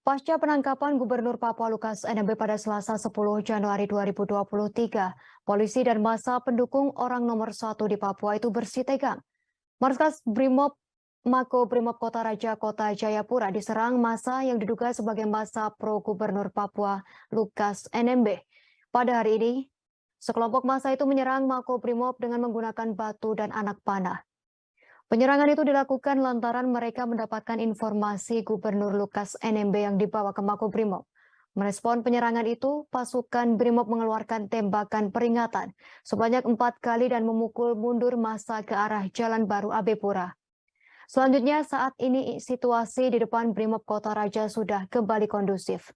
Pasca penangkapan Gubernur Papua Lukas NMB pada Selasa 10 Januari 2023, polisi dan massa pendukung orang nomor satu di Papua itu bersih tegang. Markas Brimob Mako Brimob Kota Raja Kota Jayapura diserang massa yang diduga sebagai massa pro Gubernur Papua Lukas NMB. Pada hari ini, sekelompok massa itu menyerang Mako Brimob dengan menggunakan batu dan anak panah. Penyerangan itu dilakukan lantaran mereka mendapatkan informasi Gubernur Lukas NMB yang dibawa ke Makobrimob. Merespon penyerangan itu, pasukan Brimob mengeluarkan tembakan peringatan sebanyak 4 kali dan memukul mundur massa ke arah Jalan Baru Abepura. Selanjutnya, saat ini situasi di depan Brimob Kota Raja sudah kembali kondusif.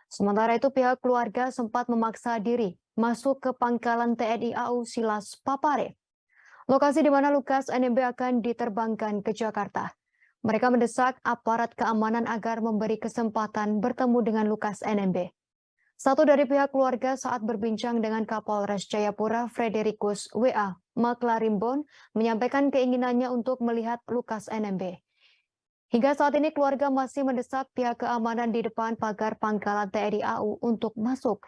Sementara itu, pihak keluarga sempat memaksa diri masuk ke pangkalan TNI AU Silas Papare, lokasi di mana Lukas NMB akan diterbangkan ke Jakarta. Mereka mendesak aparat keamanan agar memberi kesempatan bertemu dengan Lukas NMB. Satu dari pihak keluarga saat berbincang dengan Kapolres Jayapura, Fredericus W.A. Maklarimbon, menyampaikan keinginannya untuk melihat Lukas NMB. Hingga saat ini keluarga masih mendesak pihak keamanan di depan pagar pangkalan TNI AU untuk masuk.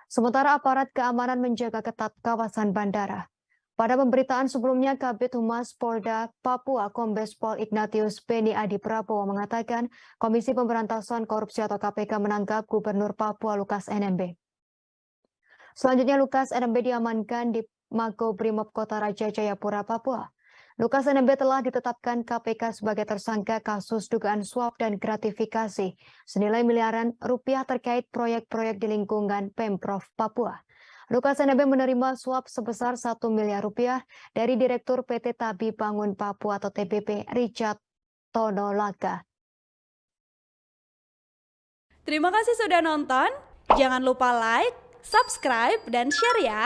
Sementara aparat keamanan menjaga ketat kawasan bandara. Pada pemberitaan sebelumnya, Kabid Humas Polda Papua Kombes Pol Ignatius Beni Adi Prabowo mengatakan Komisi Pemberantasan Korupsi atau KPK menangkap Gubernur Papua Lukas NMB. Selanjutnya, Lukas NMB diamankan di Makobrimob Kota Raja Jayapura, Papua. Lukas NMB telah ditetapkan KPK sebagai tersangka kasus dugaan suap dan gratifikasi senilai miliaran rupiah terkait proyek-proyek di lingkungan Pemprov Papua. Lukas NMB menerima suap sebesar 1 miliar rupiah dari Direktur PT Tabi Bangun Papua atau TBP Richard Tonolaka. Terima kasih sudah nonton. Jangan lupa like, subscribe, dan share ya.